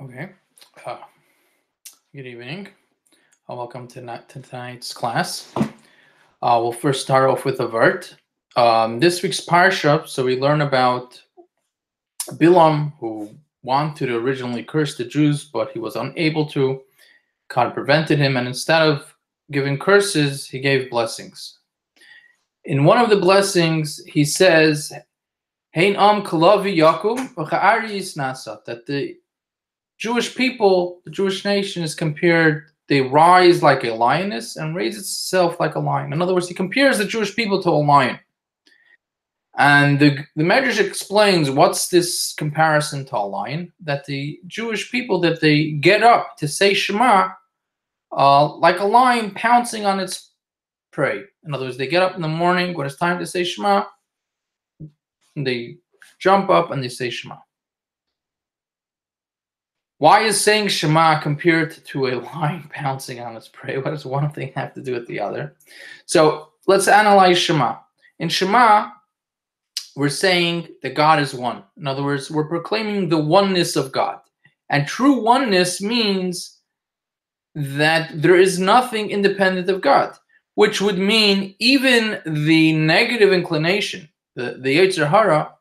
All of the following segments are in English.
Okay. Uh, Good evening. Welcome to tonight's class. We'll first start off with a vert. This week's parsha, so we learn about Bilam, who wanted to originally curse the Jews, but he was unable to. God prevented him, and instead of giving curses, he gave blessings. In one of the blessings, he says, "Hein am kalavi yakum nasa," that the Jewish people, the Jewish nation is compared, they rise like a lioness and raise itself like a lion. In other words, he compares the Jewish people to a lion. And the Medrash explains what's this comparison to a lion, that the Jewish people, that they get up to say Shema like a lion pouncing on its prey. In other words, they get up in the morning when it's time to say Shema, and they jump up and they say Shema. Why is saying Shema compared to a lion pouncing on its prey? What does one thing have to do with the other? So let's analyze Shema. In Shema, we're saying that God is one. In other words, we're proclaiming the oneness of God. And true oneness means that there is nothing independent of God, which would mean even the negative inclination, the Yetzer Hara,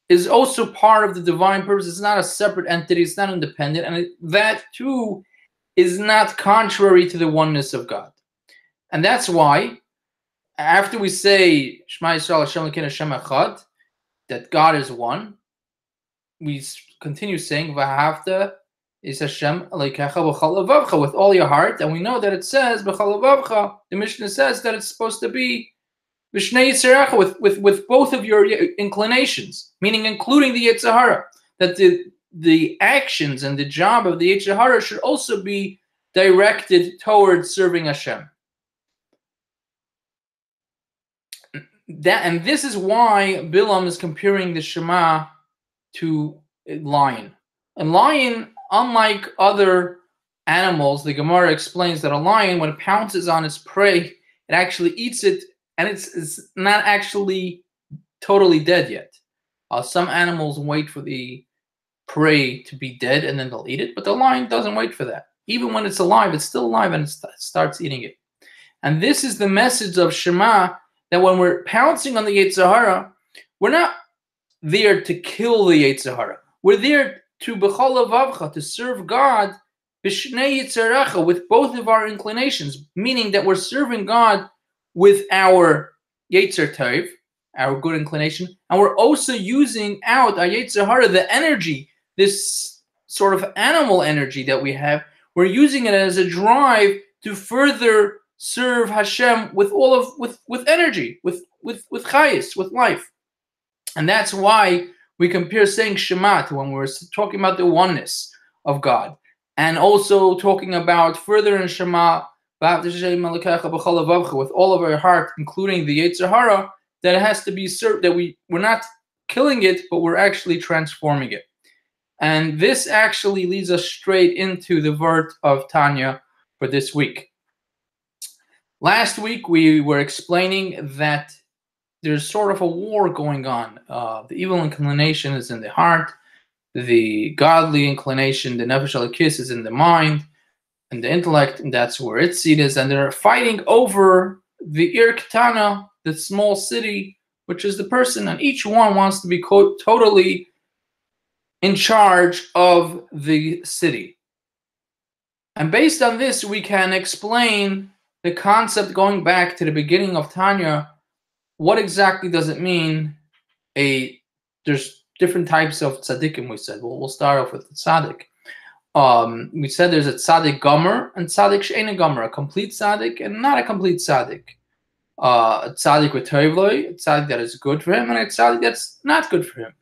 is also part of the divine purpose. It's not a separate entity. It's not independent. And that too is not contrary to the oneness of God. And that's why after we say Shema Yisrael Hashem Elokeinu Hashem Echad, that God is one, we continue saying V'ahavta is Hashem Elokecha b'chol levavcha, with all your heart. And we know that it says b'chol levavcha, the Mishnah says that it's supposed to be with both of your inclinations, meaning including the Yetzer Hara, that the actions and the job of the Yetzer Hara should also be directed towards serving Hashem. And this is why Bilam is comparing the Shema to a lion. A lion, unlike other animals, the Gemara explains that a lion, when it pounces on its prey, it actually eats it, and it's not actually totally dead yet. Some animals wait for the prey to be dead and then they'll eat it, but the lion doesn't wait for that. Even when it's alive, it's still alive and it starts eating it. And this is the message of Shema, that when we're pouncing on the Yetzer Hara, we're not there to kill the Yetzer Hara. We're there to b'chol levavcha, to serve God b'shnei yitzarecha, with both of our inclinations, meaning that we're serving God with our Yetzer Tov, our good inclination, and we're also using out our Yetzer Hara, the energy, this sort of animal energy that we have, we're using it as a drive to further serve Hashem with with energy, with chayis, with life. And that's why we compare saying Shema to when we're talking about the oneness of God, and also talking about further in Shema, with all of our heart, including the Yetzer Hara, that it has to be served, that we're not killing it, but we're actually transforming it. And this actually leads us straight into the vert of Tanya for this week. Last week we were explaining that there's sort of a war going on. The evil inclination is in the heart, the godly inclination, the nefesh elokis, is in the mind and the intellect, and that's where its seat is. And they're fighting over the Ir Ketana, the small city, which is the person, and each one wants to be totally in charge of the city. And based on this, we can explain the concept going back to the beginning of Tanya. What exactly does it mean? There's different types of tzaddikim, we said. Well, we'll start off with the tzaddik. We said there's a tzaddik gomer and tzaddik she'ena gomer, a complete tzaddik and not a complete tzaddik. A tzaddik with tovloi, a tzaddik that is good for him, and a tzaddik that's not good for him.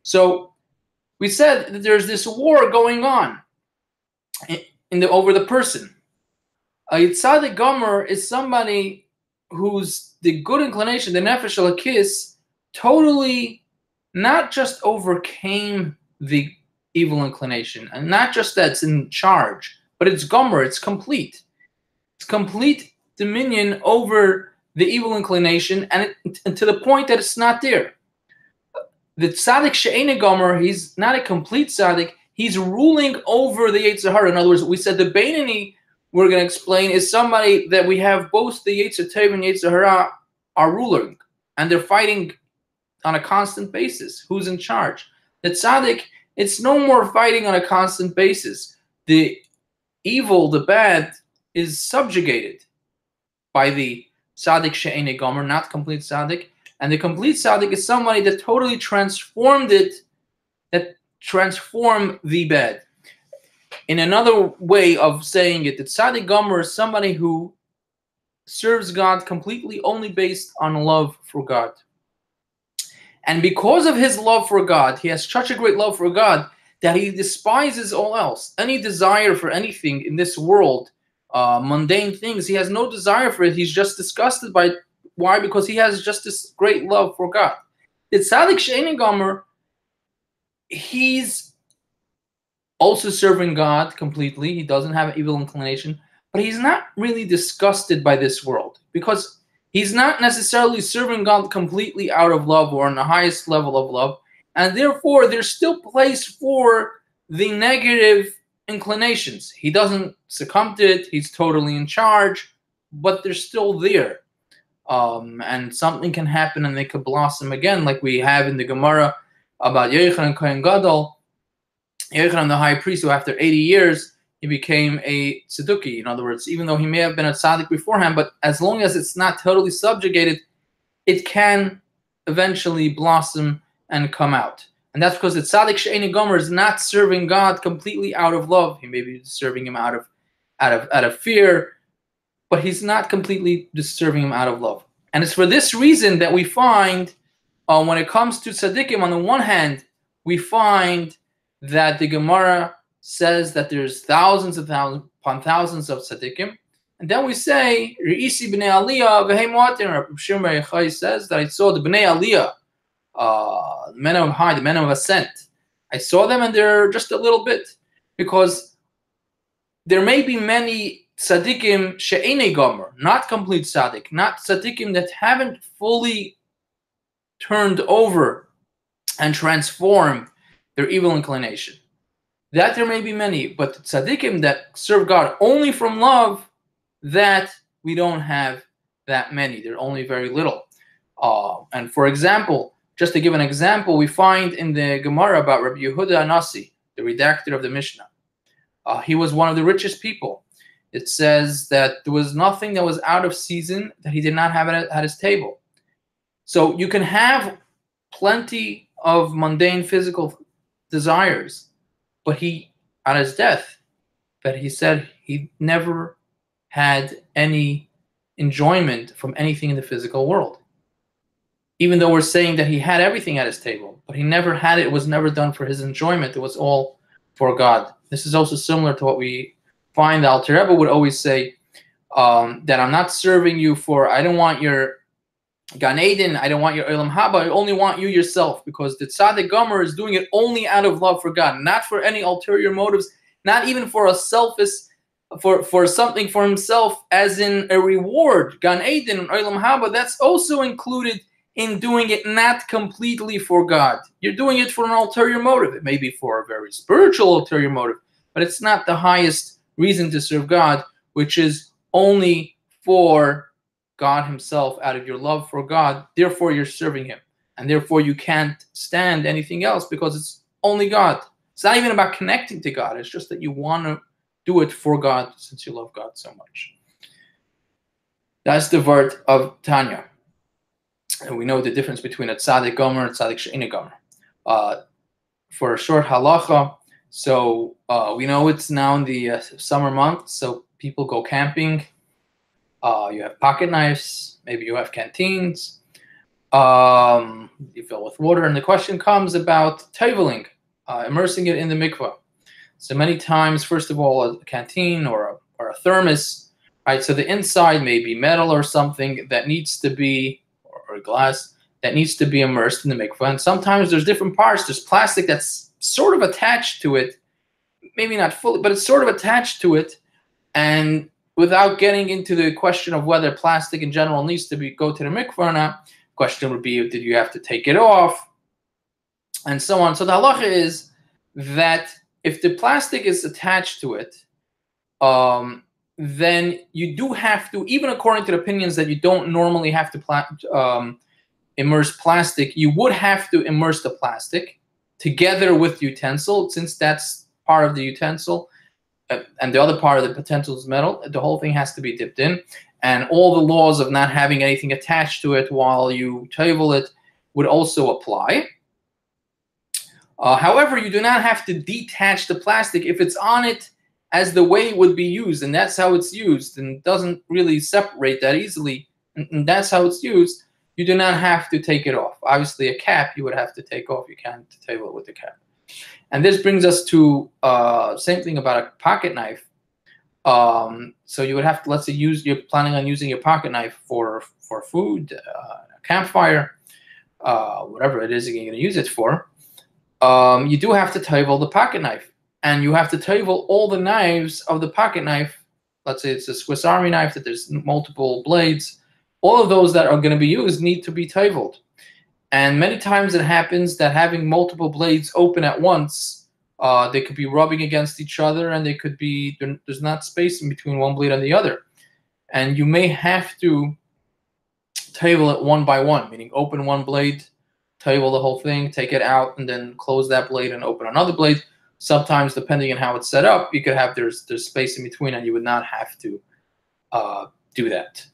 So we said that there's this war going on over the person. A tzaddik gomer is somebody who's the good inclination, the nefesh elokis, totally not just overcame the evil inclination, and not just that it's in charge, but it's gomer, it's complete. It's complete dominion over the evil inclination, and to the point that it's not there. The tzaddik she'ena gomer, he's not a complete tzaddik, he's ruling over the Yetzer Hara. In other words, we said the Beinoni, we're going to explain, is somebody that we have both the Yetzer Tov and Yetzer Hara are ruling, and they're fighting on a constant basis. Who's in charge? The tzaddik, it's no more fighting on a constant basis. The evil, the bad, is subjugated by the tzaddik she'enei gomer, not complete tzaddik. And the complete tzaddik is somebody that totally transformed it, that transformed the bad. In another way of saying it, the tzaddik gomer is somebody who serves God completely only based on love for God. And because of his love for God, he has such a great love for God that he despises all else. Any desire for anything in this world, mundane things, he has no desire for it. He's just disgusted by it. Why? Because he has just this great love for God. The tzaddik she'enei gomer, he's also serving God completely. He doesn't have an evil inclination, but he's not really disgusted by this world because he's not necessarily serving God completely out of love or on the highest level of love. And therefore, there's still place for the negative inclinations. He doesn't succumb to it. He's totally in charge, but they're still there. And something can happen and they could blossom again, like we have in the Gemara about Yochanan Kohen Gadol, Yochanan the high priest, who after 80 years, he became a tzedukah. In other words, even though he may have been a tzaddik beforehand, but as long as it's not totally subjugated, it can eventually blossom and come out. And that's because the tzaddik she'enei gomer is not serving God completely out of love. He may be serving him out of fear, but he's not completely just serving him out of love. And it's for this reason that we find, when it comes to tzaddikim, on the one hand, we find that the Gemara says that there's thousands upon thousands of tzaddikim. And then we say, Re'isi b'nei aliyah v'hei mu'atim. Rabbi Shimon Bar Yochai says that I saw the b'nei aliyah, the men of high, the men of ascent. I saw them and they're just a little bit. Because there may be many tzaddikim she'enei gomer, not complete tzaddik, not tzaddikim that haven't fully turned over and transformed their evil inclination. That there may be many, but the tzaddikim that serve God only from love, that we don't have that many. They're only very little. And for example, just to give an example, we find in the Gemara about Rabbi Yehuda Anasi, the redactor of the Mishnah. He was one of the richest people. It says that there was nothing that was out of season that he did not have at his table. So you can have plenty of mundane physical desires, but he, on his death, that he said he never had any enjoyment from anything in the physical world. Even though we're saying that he had everything at his table, but he never had it. It was never done for his enjoyment. It was all for God. This is also similar to what we find the Alter Rebbe would always say, that I'm not serving you for, I don't want your Gan Eden, I don't want your Olam Haba, I only want you yourself, because the tzaddik gomer is doing it only out of love for God, not for any ulterior motives, not even for a selfish, for something for himself, as in a reward. Gan Eden and Olam Haba, that's also included in doing it not completely for God. You're doing it for an ulterior motive. It may be for a very spiritual ulterior motive, but it's not the highest reason to serve God, which is only for God himself, out of your love for God. Therefore, you're serving him. And therefore, you can't stand anything else because it's only God. It's not even about connecting to God. It's just that you want to do it for God since you love God so much. That's the word of Tanya. And we know the difference between a tzaddik gomer and tzaddik she'enei gomer. For a short halacha, so we know it's now in the summer months, so people go camping. You have pocket knives, maybe you have canteens, you fill with water, and the question comes about teveling, immersing it in the mikvah. So many times, first of all, a canteen or a thermos, right? So the inside may be metal or something that needs to be, or glass, that needs to be immersed in the mikvah. And sometimes there's different parts. There's plastic that's sort of attached to it, maybe not fully, but it's sort of attached to it. And without getting into the question of whether plastic in general needs to go to the mikvah or not, the question would be, did you have to take it off? And so on. So the halacha is that if the plastic is attached to it, then you do have to, even according to the opinions that you don't normally have to immerse plastic, you would have to immerse the plastic together with the utensil, since that's part of the utensil, and the other part of the utensil is metal. The whole thing has to be dipped in, and all the laws of not having anything attached to it while you table it would also apply. However, you do not have to detach the plastic if it's on it as the way it would be used, and that's how it's used, and doesn't really separate that easily, and that's how it's used. You do not have to take it off. Obviously, a cap you would have to take off. You can't table it with the cap. And this brings us to same thing about a pocket knife. So you would have to, let's say, you're planning on using your pocket knife for food, a campfire, whatever it is you're going to use it for. You do have to table the pocket knife, and you have to table all the knives of the pocket knife. Let's say it's a Swiss Army knife that there's multiple blades. All of those that are going to be used need to be tabled. And many times it happens that having multiple blades open at once, they could be rubbing against each other, and they could be, there's not space in between one blade and the other. And you may have to table it one by one, meaning open one blade, table the whole thing, take it out, and then close that blade and open another blade. Sometimes, depending on how it's set up, you could have there's space in between, and you would not have to do that.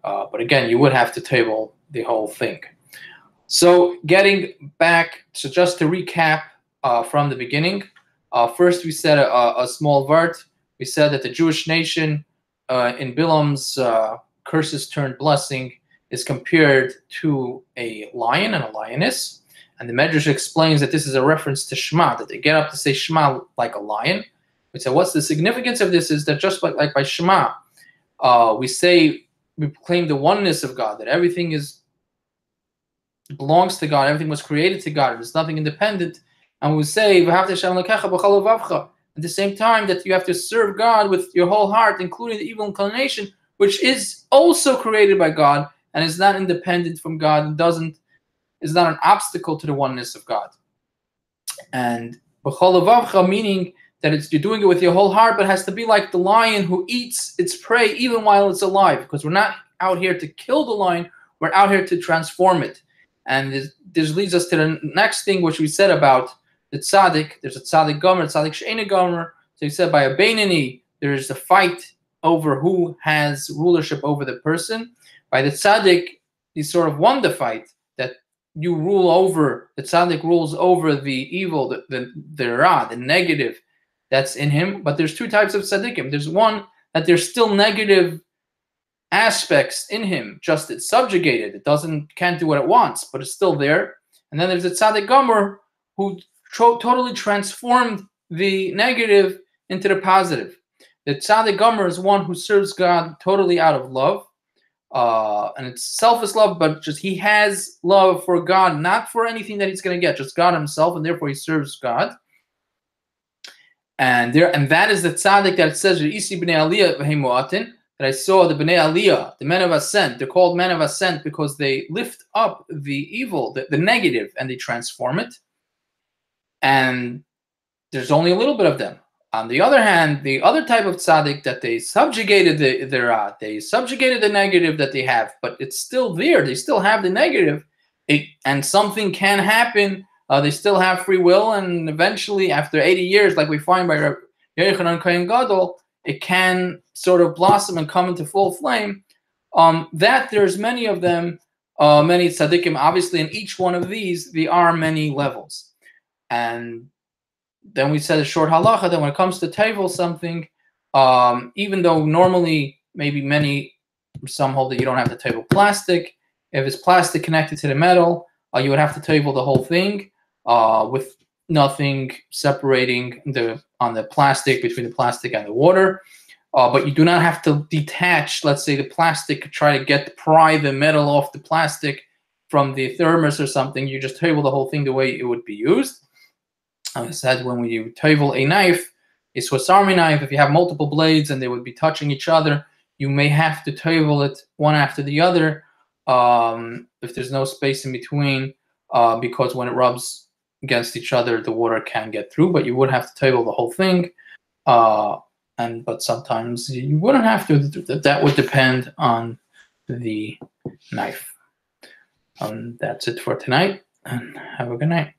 But again, you would have to table the whole thing. So getting back, so just to recap from the beginning, first we said a small vart. We said that the Jewish nation in Bilam's curses turned blessing is compared to a lion and a lioness. And the Medrash explains that this is a reference to Shema, that they get up to say Shema like a lion. We say, what's the significance of this is that just like by Shema, we proclaim the oneness of God, that everything belongs to God, everything was created to God, there's nothing independent. And we say, at the same time, that you have to serve God with your whole heart, including the evil inclination, which is also created by God and is not independent from God and is not an obstacle to the oneness of God. And meaning that you're doing it with your whole heart, but it has to be like the lion who eats its prey even while it's alive, because we're not out here to kill the lion, we're out here to transform it. And this leads us to the next thing, which we said about the tzaddik. There's a tzaddik gomer, tzaddik she'ena gomer. So he said by a beinoni, there's a fight over who has rulership over the person. By the tzaddik, he sort of won the fight, that you rule over, the tzaddik rules over the evil, the ra, the negative that's in him. But there's two types of tzaddikim. There's one that there's still negative aspects in him, just it's subjugated, it can't do what it wants, but it's still there. And then there's a tzaddik gomer who totally transformed the negative into the positive. The tzaddik gomer is one who serves God totally out of love, and it's selfless love, but just he has love for God, not for anything that he's going to get, just God himself, and therefore he serves God. And that is the tzaddik that says Isi b'nei aliyah v'hei that I saw the Bnei Aliyah, the men of ascent. They're called men of ascent because they lift up the evil, the negative, and they transform it. And there's only a little bit of them. On the other hand, the other type of tzaddik, that they subjugated they subjugated the negative that they have, but it's still there. They still have the negative, and something can happen. They still have free will, and eventually, after 80 years, like we find by Yochanan Kohen Gadol, it can sort of blossom and come into full flame. That there's many of them, many tzaddikim. Obviously, in each one of these, there are many levels. And then we said a short halacha that when it comes to table something, even though normally maybe some hold that you don't have to table plastic. If it's plastic connected to the metal, you would have to table the whole thing with nothing separating on the plastic, between the plastic and the water. But you do not have to detach, let's say, the plastic, try to pry the metal off the plastic from the thermos or something. You just table the whole thing the way it would be used. I said, when you table a knife, a Swiss Army knife, if you have multiple blades and they would be touching each other, you may have to table it one after the other if there's no space in between, because when it rubs against each other, the water can get through, but you would have to table the whole thing. But sometimes you wouldn't have to. That would depend on the knife. That's it for tonight, and have a good night.